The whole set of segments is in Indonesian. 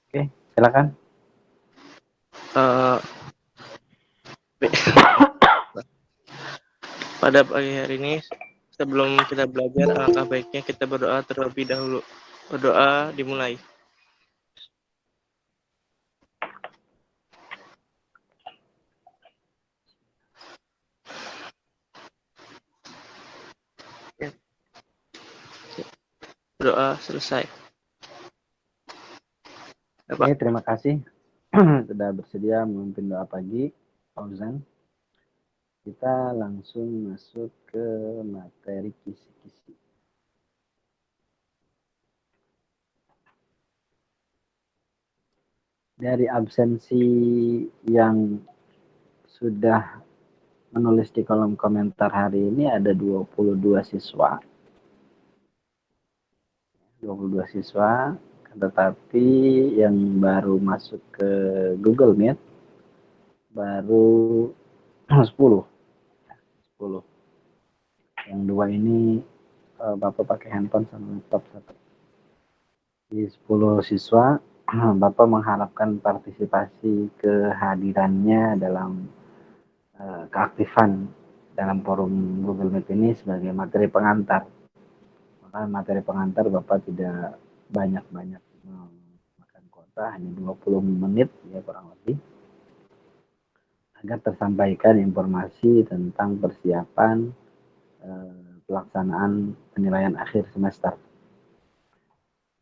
Oke, silakan. Uh, pada pagi hari ini, sebelum kita belajar, alangkah baiknya kita berdoa terlebih dahulu. Berdoa dimulai. Berdoa selesai. Oke, terima kasih sudah bersedia memimpin doa pagi, Fauzan. Kita langsung masuk ke materi kisi-kisi. Dari absensi yang sudah menulis di kolom komentar hari ini ada 22 siswa. 22 siswa, tetapi yang baru masuk ke Google Meet baru 10. 10. Yang dua ini Bapak pakai handphone sama laptop satu. Di 10 siswa, Bapak mengharapkan partisipasi kehadirannya dalam keaktifan dalam forum Google Meet ini sebagai materi pengantar. Maka materi pengantar Bapak tidak banyak-banyak makan kuota, hanya 20 menit ya kurang lebih, agar tersampaikan informasi tentang persiapan pelaksanaan penilaian akhir semester.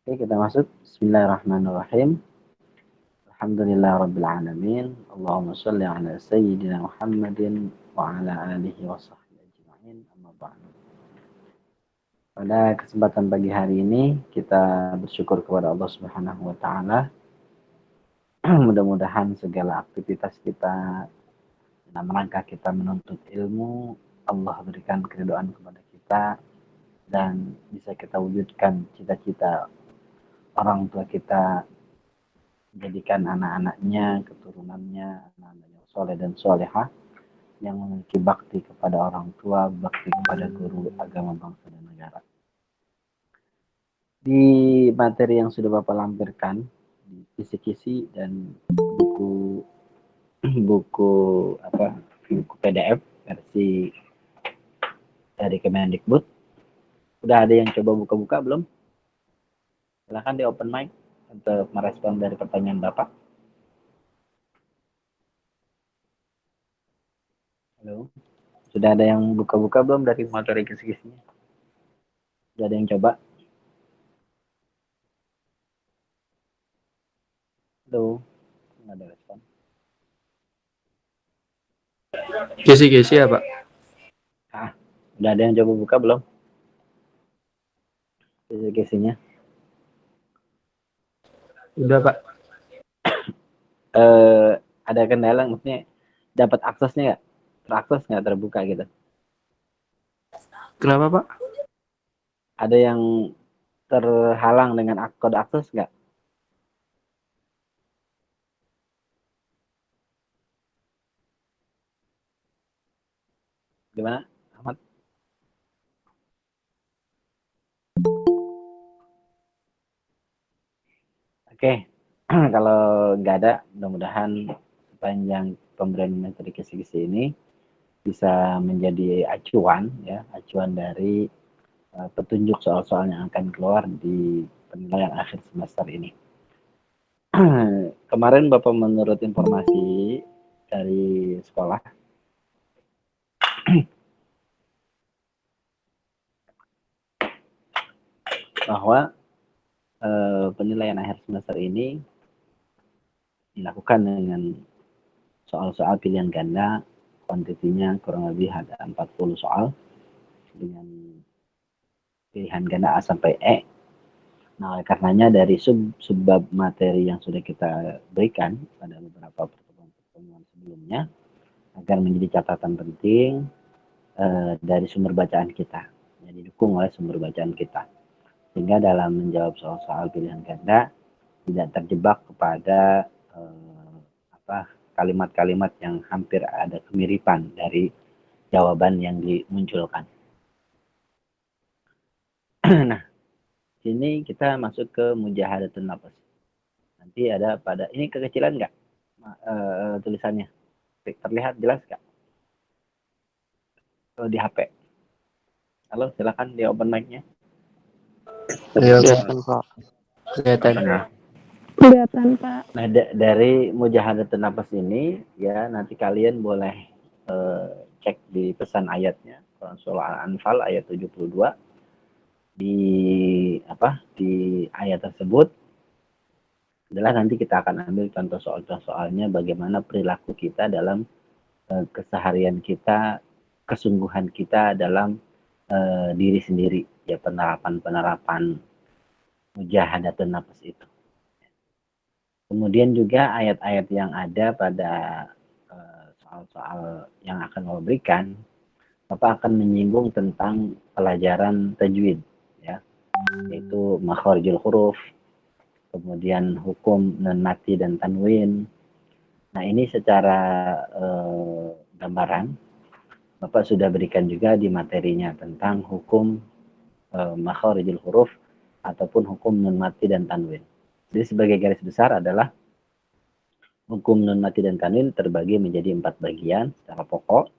Oke, kita masuk. Bismillahirrahmanirrahim. Alhamdulillahirrabbilalamin. Allahumma salli ala Sayyidina Muhammadin wa ala alihi wa sahbihi ajma'in. Amma ba'du. Pada kesempatan pagi hari ini, kita bersyukur kepada Allah Subhanahu wa Ta'ala. Mudah-mudahan segala aktivitas kita dalam rangka kita menuntut ilmu, Allah berikan keridhaan kepada kita dan bisa kita wujudkan cita-cita orang tua kita, menjadikan anak-anaknya, keturunannya, anak-anak yang soleh dan solehah, yang memiliki bakti kepada orang tua, bakti kepada guru, agama, bangsa, dan negara. Di materi yang sudah Bapak lampirkan, di kisi-kisi dan buku buku buku PDF versi dari Kemendikbud, udah ada yang coba buka-buka belum? Silahkan di open mic untuk merespon dari pertanyaan Bapak. Halo, sudah ada yang buka-buka belum dari materi kisi-kisinya? Sudah ada yang coba? Halo, nggak ada respon. Kisi-kisi ya, Pak? Udah ada yang coba buka belum? Kisi-kisinya. Udah, Pak. Ada kendala, maksudnya dapat aksesnya nggak? Terakses nggak, terbuka gitu? Kenapa, Pak? Ada yang terhalang dengan kode akses nggak? Gimana, Ahmad? Oke, kalau nggak ada, mudah-mudahan sepanjang pemberian materi kisi-kisi ini bisa menjadi acuan, ya, acuan dari petunjuk soal-soal yang akan keluar di penilaian akhir semester ini. Kemarin Bapak menurut informasi dari sekolah, bahwa penilaian akhir semester ini dilakukan dengan soal-soal pilihan ganda, kuantitinya kurang lebih ada 40 soal dengan pilihan ganda A sampai E. Nah, oleh karenanya dari subbab materi yang sudah kita berikan pada beberapa pertemuan sebelumnya, agar menjadi catatan penting dari sumber bacaan kita, yang didukung oleh sumber bacaan kita, sehingga dalam menjawab soal-soal pilihan ganda tidak terjebak kepada kalimat-kalimat yang hampir ada kemiripan dari jawaban yang dimunculkan. Nah, sini kita masuk ke mujahadatun nafas. Nanti ada pada ini kekecilan nggak tulisannya? Terlihat jelas nggak? Kalau di HP. Halo, silakan di open mic-nya. Iya, Kelihatan Pak. kelihatan. Kelihatan Pak. Nah, dari mujahadatun nafas ini ya nanti kalian boleh cek di pesan ayatnya surah Al-Anfal ayat 72 di ayat tersebut adalah nanti kita akan ambil contoh soalnya bagaimana perilaku kita dalam keseharian kita, kesungguhan kita dalam diri sendiri ya, penerapan mujahadatun nafas itu. Kemudian juga ayat-ayat yang ada pada soal-soal yang akan Allah berikan, Bapak akan menyinggung tentang pelajaran tajwid, ya, yaitu makharijul huruf, kemudian hukum nun mati dan tanwin. Nah ini secara gambaran Bapak sudah berikan juga di materinya tentang hukum makharijul huruf ataupun hukum nun mati dan tanwin. Jadi sebagai garis besar adalah hukum nun mati dan tanwin terbagi menjadi 4 bagian secara pokok.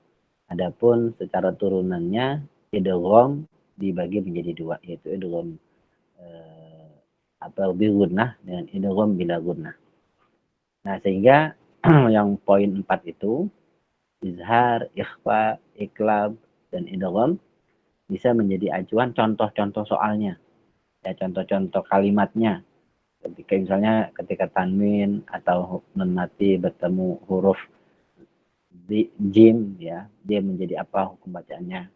Adapun secara turunannya idgham dibagi menjadi 2, yaitu idgham atau bi gunnah dengan idgham bila gunnah. Nah, sehingga yang poin 4 itu izhar, ikhfa, iklab dan idgham bisa menjadi acuan contoh-contoh soalnya. Ya, contoh-contoh kalimatnya. Ketika tanwin atau nun mati bertemu huruf jim, ya, dia menjadi apa hukum bacaannya.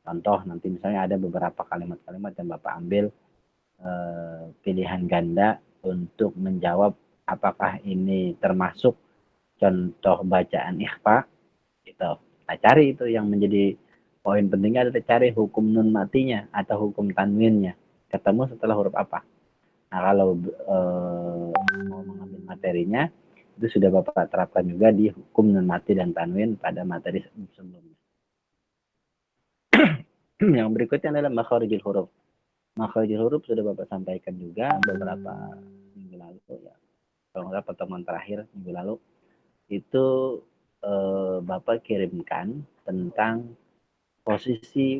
Contoh nanti misalnya ada beberapa kalimat-kalimat yang Bapak ambil pilihan ganda untuk menjawab apakah ini termasuk contoh bacaan ikhfa gitu. Nah, cari itu yang menjadi poin pentingnya adalah cari hukum nun matinya atau hukum tanwinnya. Ketemu setelah huruf apa. Nah, kalau mau mengambil materinya, itu sudah Bapak terapkan juga di hukum nun mati dan tanwin pada materi sebelumnya. Yang berikutnya adalah makharijul huruf. Makharijul huruf sudah Bapak sampaikan juga beberapa minggu lalu, ya. Kalau nggak pertemuan terakhir minggu lalu, itu Bapak kirimkan tentang posisi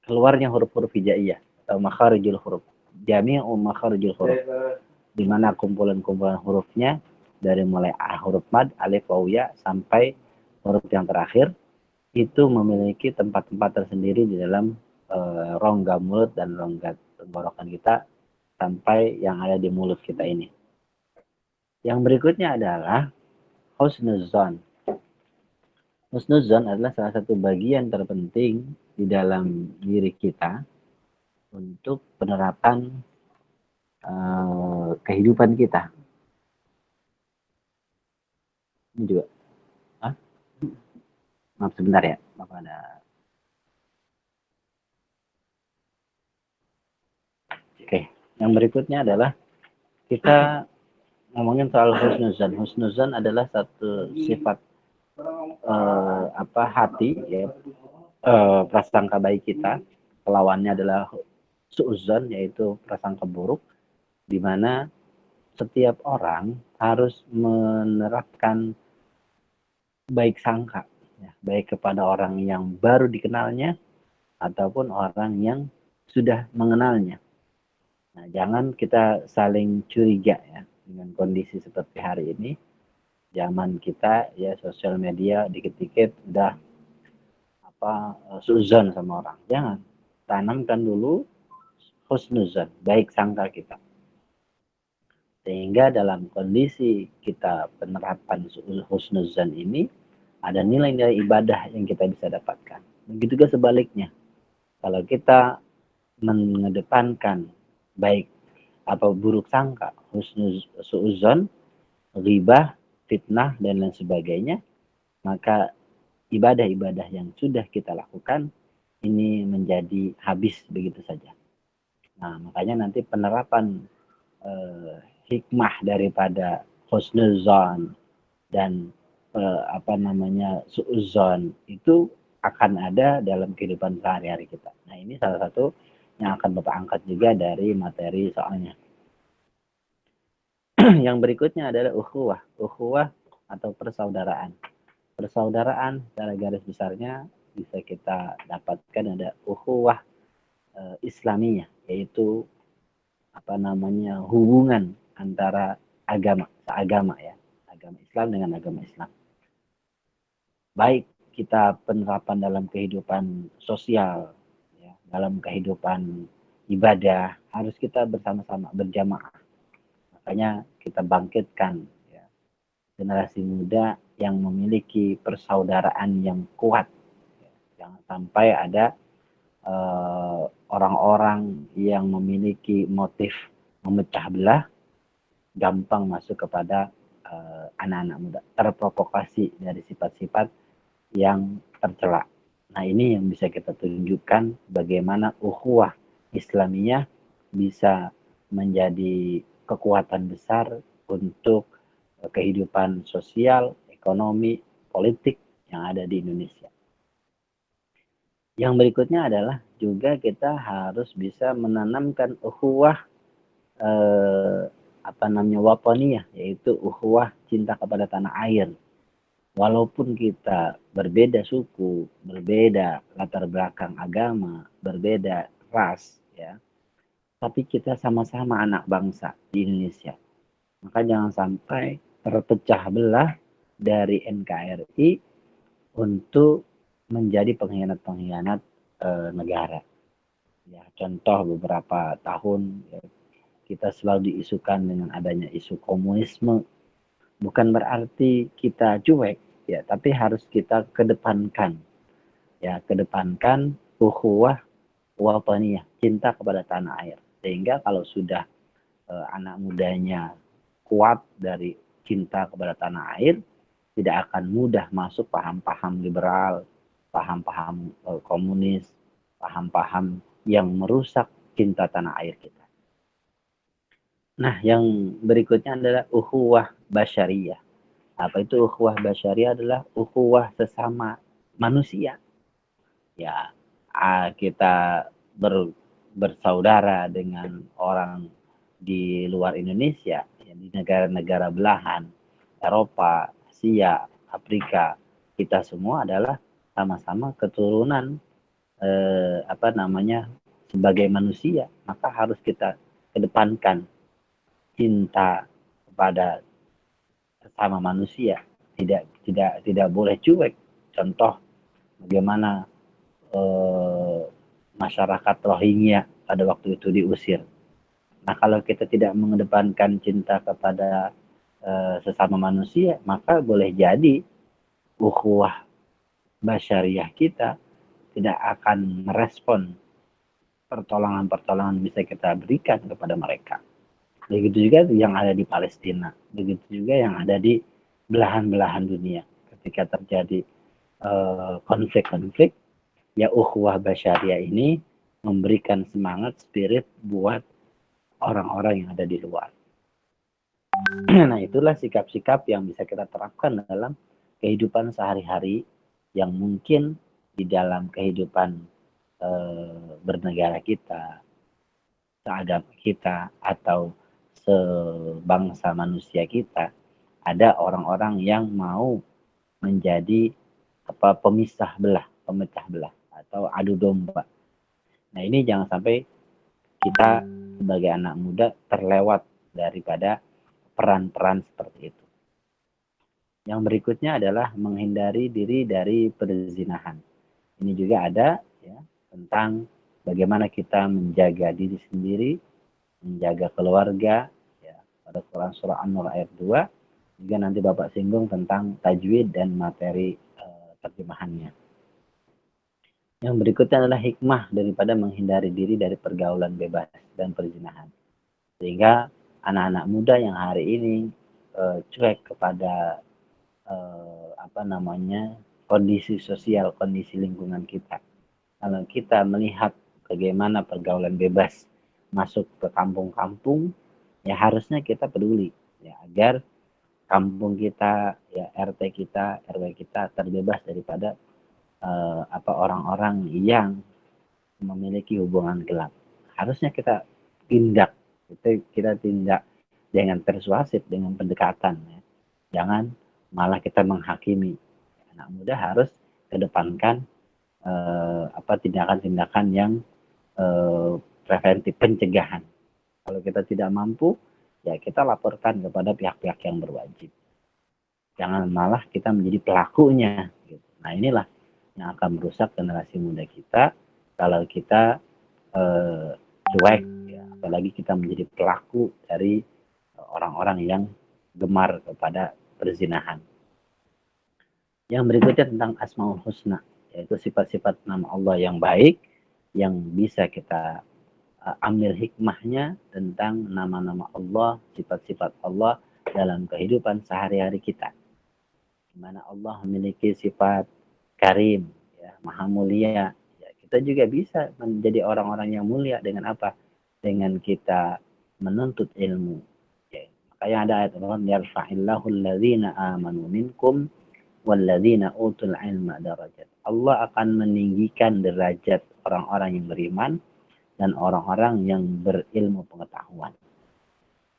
keluarnya huruf-huruf hijaiyah atau makharijul huruf. Jami'u makharijul huruf, di mana kumpulan-kumpulan hurufnya dari mulai huruf mad, alif, waw, ya sampai huruf yang terakhir itu memiliki tempat-tempat tersendiri di dalam rongga mulut dan rongga tenggorokan kita sampai yang ada di mulut kita ini. Yang berikutnya adalah husnuzon. Husnuzon adalah salah satu bagian terpenting di dalam diri kita untuk penerapan kehidupan kita. Ini juga. Maaf sebentar ya, Bapak ada. Oke, yang berikutnya adalah kita ngomongin soal husnuzan. Husnuzan adalah satu sifat hati, ya, prasangka baik kita. Lawannya adalah suuzon, yaitu prasangka buruk, di mana setiap orang harus menerapkan baik sangka, ya, baik kepada orang yang baru dikenalnya ataupun orang yang sudah mengenalnya. Nah, jangan kita saling curiga ya dengan kondisi seperti hari ini. Zaman kita ya sosial media dikit-dikit udah suzon sama orang. Jangan. Tanamkan dulu husnuzon, baik sangka kita. Sehingga dalam kondisi kita penerapan husnuzon ini ada nilai-nilai ibadah yang kita bisa dapatkan. Begitu juga sebaliknya. Kalau kita mengedepankan baik atau buruk sangka, suuzon, ghibah, fitnah dan lain sebagainya, maka ibadah-ibadah yang sudah kita lakukan ini menjadi habis begitu saja. Nah, makanya nanti penerapan hikmah daripada husnuzon dan suuzon itu akan ada dalam kehidupan sehari-hari kita. Nah, ini salah satu yang akan Bapak angkat juga dari materi soalnya. Yang berikutnya adalah ukhuwah. Ukhuwah atau persaudaraan. Persaudaraan secara garis besarnya bisa kita dapatkan ada ukhuwah Islamiyah, yaitu hubungan antara seagama ya, agama Islam dengan agama Islam. Baik kita penerapan dalam kehidupan sosial, ya, dalam kehidupan ibadah, harus kita bersama-sama berjamaah. Makanya kita bangkitkan ya, generasi muda yang memiliki persaudaraan yang kuat. Ya. Jangan sampai ada orang-orang yang memiliki motif memecah belah, gampang masuk kepada anak-anak muda, terprovokasi dari sifat-sifat yang tercela. Nah, ini yang bisa kita tunjukkan bagaimana ukhuwah Islamiyah bisa menjadi kekuatan besar untuk kehidupan sosial, ekonomi, politik yang ada di Indonesia. Yang berikutnya adalah juga kita harus bisa menanamkan ukhuwah wataniyah, yaitu ukhuwah cinta kepada tanah air. Walaupun kita berbeda suku, berbeda latar belakang agama, berbeda ras, ya, tapi kita sama-sama anak bangsa di Indonesia. Maka jangan sampai terpecah belah dari NKRI untuk menjadi pengkhianat-pengkhianat negara. Ya, contoh beberapa tahun ya, kita selalu diisukan dengan adanya isu komunisme. Bukan berarti kita cuek, ya, tapi harus kita kedepankan. Ya, kedepankan ukhuwah wataniyah, cinta kepada tanah air. Sehingga kalau sudah anak mudanya kuat dari cinta kepada tanah air, tidak akan mudah masuk paham-paham liberal, paham-paham komunis, paham-paham yang merusak cinta tanah air kita. Nah, yang berikutnya adalah ukhuwah basyariyah. Apa itu ukhuwah basyariyah? Adalah ukhuwah sesama manusia. Ya, kita bersaudara dengan orang di luar Indonesia, ya, di negara-negara belahan, Eropa, Asia, Afrika, kita semua adalah sama-sama keturunan sebagai manusia, maka harus kita kedepankan cinta kepada sesama manusia, tidak boleh cuek. Contoh bagaimana masyarakat Rohingya pada waktu itu diusir. Nah, kalau kita tidak mengedepankan cinta kepada sesama manusia, maka boleh jadi ukhuwah basyariah kita tidak akan merespon pertolongan-pertolongan bisa kita berikan kepada mereka. Begitu juga yang ada di Palestina, begitu juga yang ada di belahan-belahan dunia. Ketika terjadi konflik-konflik, ya ukhuwah basyariah ini memberikan semangat, spirit buat orang-orang yang ada di luar. Nah, itulah sikap-sikap yang bisa kita terapkan dalam kehidupan sehari-hari yang mungkin di dalam kehidupan bernegara kita, seagama kita, atau sebangsa manusia kita, ada orang-orang yang mau menjadi pemecah belah atau adu domba. Nah, ini jangan sampai kita sebagai anak muda terlewat daripada peran-peran seperti itu. Yang berikutnya adalah menghindari diri dari perzinahan. Ini juga ada ya, tentang bagaimana kita menjaga diri sendiri, menjaga keluarga, ya, pada Quran surah An-Nur ayat 2, juga nanti Bapak singgung tentang tajwid dan materi terjemahannya. Yang berikutnya adalah hikmah daripada menghindari diri dari pergaulan bebas dan perzinahan. Sehingga anak-anak muda yang hari ini cuek kepada kondisi sosial, kondisi lingkungan kita. Kalau kita melihat bagaimana pergaulan bebas masuk ke kampung-kampung, ya harusnya kita peduli ya agar kampung kita, ya RT kita, RW kita terbebas daripada orang-orang yang memiliki hubungan gelap. Harusnya kita tindak, kita tindak dengan persuasif, dengan pendekatan. Ya. Jangan malah kita menghakimi. Anak muda harus kedepankan tindakan-tindakan yang preventif, pencegahan. Kalau kita tidak mampu, ya kita laporkan kepada pihak-pihak yang berwajib. Jangan malah kita menjadi pelakunya. Gitu. Nah inilah yang akan merusak generasi muda kita kalau kita cuek, ya. Apalagi kita menjadi pelaku dari orang-orang yang gemar kepada perzinahan. Yang berikutnya tentang Asmaul Husna, yaitu sifat-sifat nama Allah yang baik, yang bisa kita ambil hikmahnya tentang nama-nama Allah, sifat-sifat Allah dalam kehidupan sehari-hari kita. Di mana Allah memiliki sifat karim, ya, maha mulia. Ya, kita juga bisa menjadi orang-orang yang mulia dengan apa? Dengan kita menuntut ilmu. Ya, makanya ada ayat Allah, yarfa'illahu alladzina amanu minkum walladzina utul ilma darajat. Allah akan meninggikan derajat orang-orang yang beriman dan orang-orang yang berilmu pengetahuan.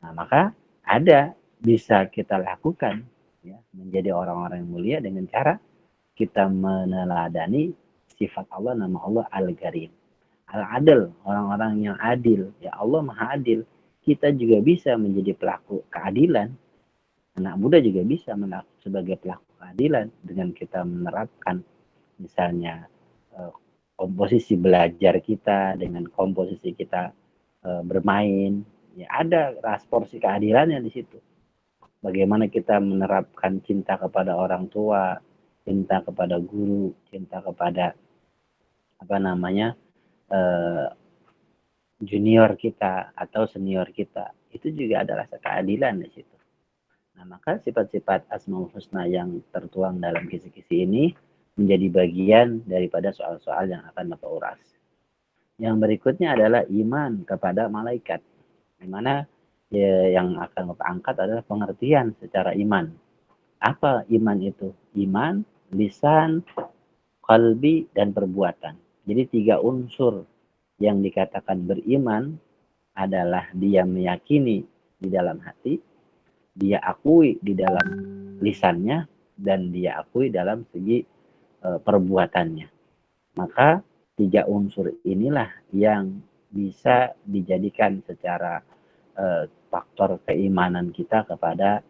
Nah, maka ada bisa kita lakukan, ya, menjadi orang-orang yang mulia dengan cara kita meneladani sifat Allah, nama Allah Al-Karim. Al-Adil, orang-orang yang adil. Ya Allah Maha Adil. Kita juga bisa menjadi pelaku keadilan. Anak muda juga bisa sebagai pelaku keadilan dengan kita menerapkan misalnya komposisi belajar kita dengan komposisi kita bermain, ya ada porsi keadilannya di situ. Bagaimana kita menerapkan cinta kepada orang tua, cinta kepada guru, cinta kepada junior kita atau senior kita, itu juga ada rasa keadilan di situ. Nah, maka sifat-sifat Asmaul Husna yang tertuang dalam kisi-kisi ini menjadi bagian daripada soal-soal yang akan Bapak uras. Yang berikutnya adalah iman kepada malaikat. Di mana yang akan Bapak angkat adalah pengertian secara iman. Apa iman itu? Iman, lisan, qalbi, dan perbuatan. Jadi 3 unsur yang dikatakan beriman adalah dia meyakini di dalam hati, dia akui di dalam lisannya, dan dia akui dalam segi perbuatannya. Maka 3 unsur inilah yang bisa dijadikan secara faktor keimanan kita kepada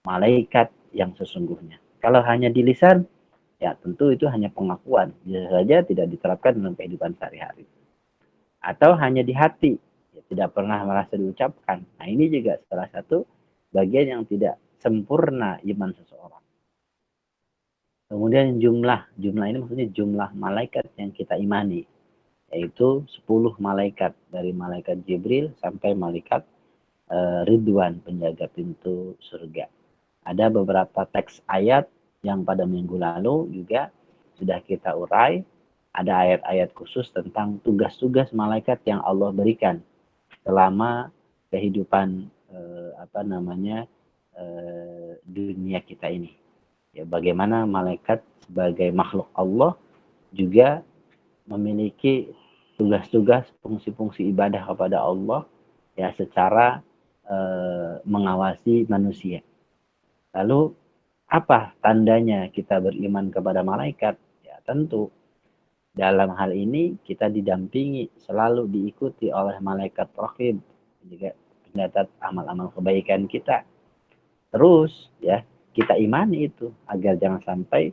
malaikat yang sesungguhnya. Kalau hanya di lisan, ya tentu itu hanya pengakuan, bisa saja tidak diterapkan dalam kehidupan sehari-hari. Atau hanya di hati, ya, tidak pernah merasa diucapkan. Nah ini juga salah satu bagian yang tidak sempurna iman seseorang. Kemudian jumlah ini maksudnya jumlah malaikat yang kita imani, yaitu 10 malaikat, dari malaikat Jibril sampai malaikat Ridwan, penjaga pintu surga. Ada beberapa teks ayat yang pada minggu lalu juga sudah kita urai. Ada ayat-ayat khusus tentang tugas-tugas malaikat yang Allah berikan selama kehidupan dunia kita ini. Ya, bagaimana malaikat sebagai makhluk Allah juga memiliki tugas-tugas, fungsi-fungsi ibadah kepada Allah, ya, secara mengawasi manusia. Lalu apa tandanya kita beriman kepada malaikat? Ya tentu dalam hal ini kita didampingi, selalu diikuti oleh malaikat raqib, juga pencatat amal-amal kebaikan kita. Terus ya kita imani itu agar jangan sampai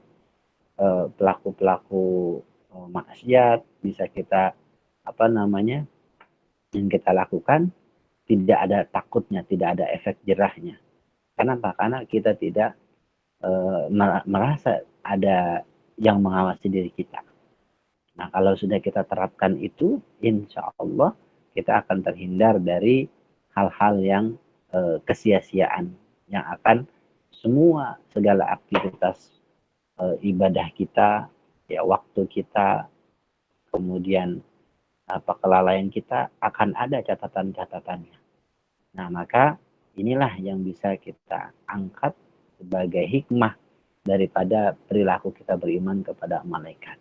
pelaku-pelaku maksiat bisa kita yang kita lakukan tidak ada takutnya, tidak ada efek jerahnya. Kenapa? Karena kita tidak merasa ada yang mengawasi diri kita. Nah, kalau sudah kita terapkan itu, insya Allah kita akan terhindar dari hal-hal yang kesia-siaan, yang akan segala aktivitas ibadah kita, ya waktu kita, kemudian kelalaian kita akan ada catatan-catatannya. Nah, maka inilah yang bisa kita angkat sebagai hikmah daripada perilaku kita beriman kepada malaikat.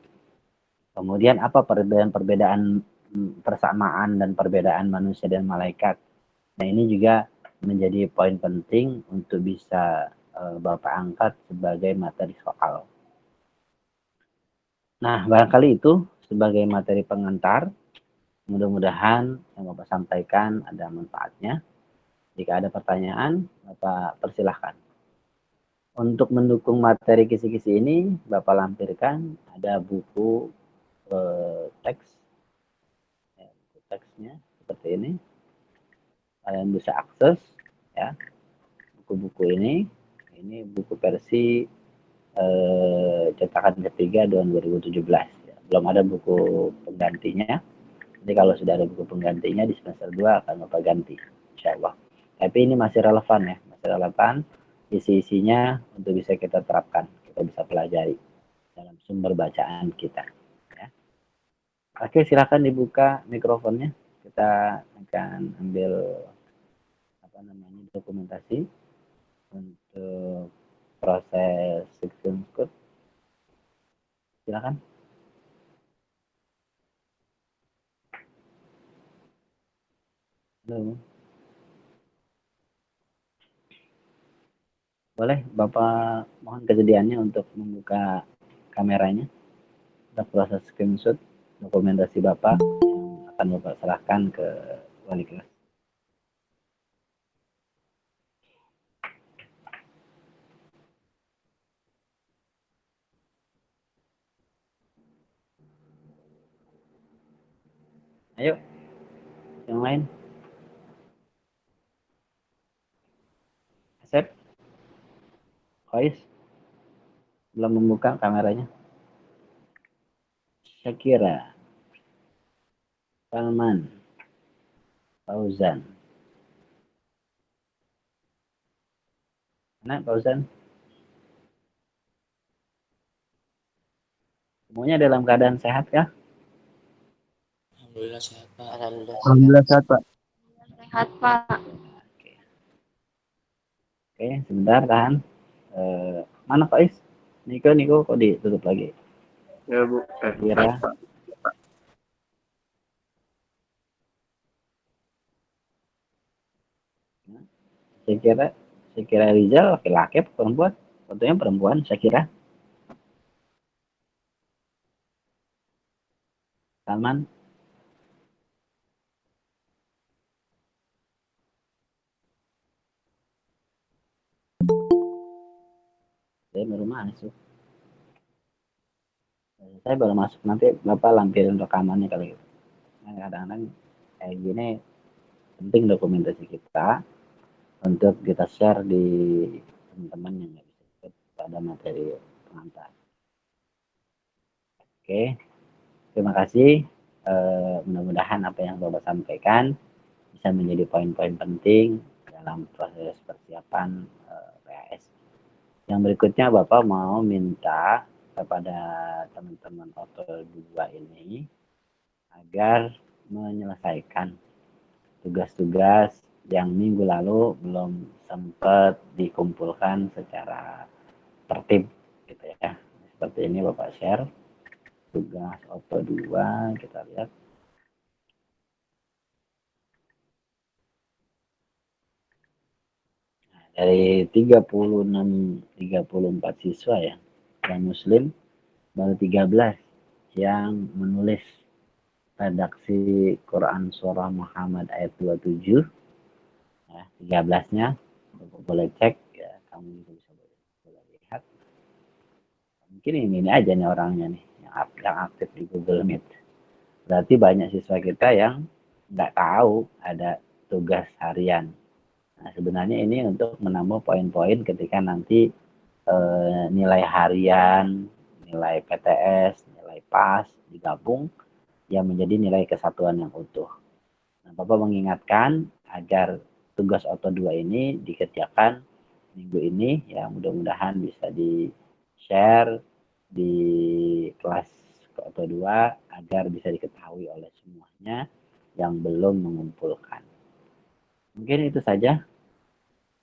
Kemudian apa perbedaan persamaan dan perbedaan manusia dan malaikat? Nah, ini juga menjadi poin penting untuk bisa Bapak angkat sebagai materi soal. Nah, barangkali itu sebagai materi pengantar. Mudah-mudahan yang Bapak sampaikan ada manfaatnya. Jika ada pertanyaan, Bapak persilahkan. Untuk mendukung materi kisi-kisi ini, Bapak lampirkan ada buku teks, ya, buku teksnya seperti ini. Kalian bisa akses, ya, buku-buku ini. Ini buku versi cetakan ketiga tahun 2017. Ya. Belum ada buku penggantinya. Jadi kalau sudah ada buku penggantinya di semester 2 akan Bapak ganti, insya Allah. Tapi ini masih relevan ya, masih relevan. Isi-isinya untuk bisa kita terapkan, kita bisa pelajari dalam sumber bacaan kita. Ya. Oke, silakan dibuka mikrofonnya. Kita akan ambil dokumentasi untuk proses section code. Silakan. Halo. Boleh Bapak mohon kesediaannya untuk membuka kameranya untuk proses screenshot dokumentasi Bapak yang akan Bapak serahkan ke wali kelas. Ayo, yang lain. Asep, Faiz, belum membuka kameranya. Syakira, Salman, Fauzan. Mana Fauzan? Semuanya dalam keadaan sehat kah? Alhamdulillah sehat, Pak. Alhamdulillah sehat, Pak. Sehat, Pak. Oke, sebentar tahan. Mana Faiz? Niko kok ditutup lagi? Ya, Bu. Kira. Saya kira Rizal laki-laki perempuan, fotonya perempuan saya kira. Salman, saya baru masuk nanti Bapak lampirin rekamannya kali itu. Nah, kadang-kadang kayak gini penting dokumentasi kita untuk kita share di teman-teman yang nggak bisa ikut pada materi pengantar. Oke, terima kasih. Mudah-mudahan apa yang Bapak sampaikan bisa menjadi poin-poin penting dalam proses persiapan PAS. Yang berikutnya Bapak mau minta kepada teman-teman Oto 2 ini agar menyelesaikan tugas-tugas yang minggu lalu belum sempat dikumpulkan secara tertib gitu ya. Seperti ini Bapak share tugas Oto 2, kita lihat. Dari 34 siswa ya, yang muslim baru 13 yang menulis redaksi Quran Surah Muhammad ayat 27. Ya, 13-nya boleh cek ya, kamu juga bisa boleh lihat. Mungkin ini aja nih orangnya nih yang aktif di Google Meet. Berarti banyak siswa kita yang nggak tahu ada tugas harian. Nah, sebenarnya ini untuk menambah poin-poin ketika nanti nilai harian, nilai PTS, nilai PAS digabung yang menjadi nilai kesatuan yang utuh. Nah, Bapak mengingatkan agar tugas Oto 2 ini dikerjakan minggu ini ya, mudah-mudahan bisa di-share di kelas Oto 2 agar bisa diketahui oleh semuanya yang belum mengumpulkan. Mungkin itu saja.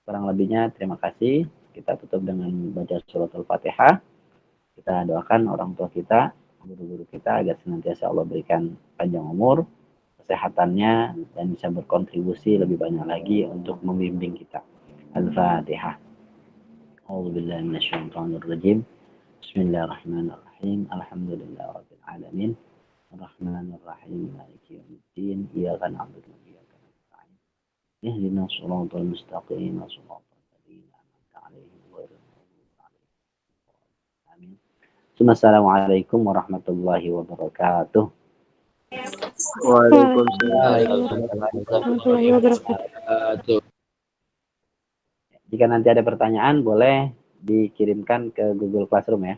Kurang lebihnya terima kasih. Kita tutup dengan baca surat Al-Fatihah. Kita doakan orang tua kita, guru-guru kita agar senantiasa Allah berikan panjang umur, kesehatannya dan bisa berkontribusi lebih banyak lagi untuk membimbing kita. Al-Fatihah. A'udzubillahi minasyaitonirrajim. Bismillahirrahmanirrahim. Alhamdulillahirabbil alamin. Arrahmanirrahim. Maliki yaumiddin. Iyyaka na'budu wa iyyaka nasta'in. Ihdinas shiratal mustaqim. Shiratal ladzina an'amta 'alaihim ghairil maghdubi 'alaihim. Amin. Assalamualaikum warahmatullahi wabarakatuh. Warahmatullahi wabarakatuh. Jika nanti ada pertanyaan boleh dikirimkan ke Google Classroom ya.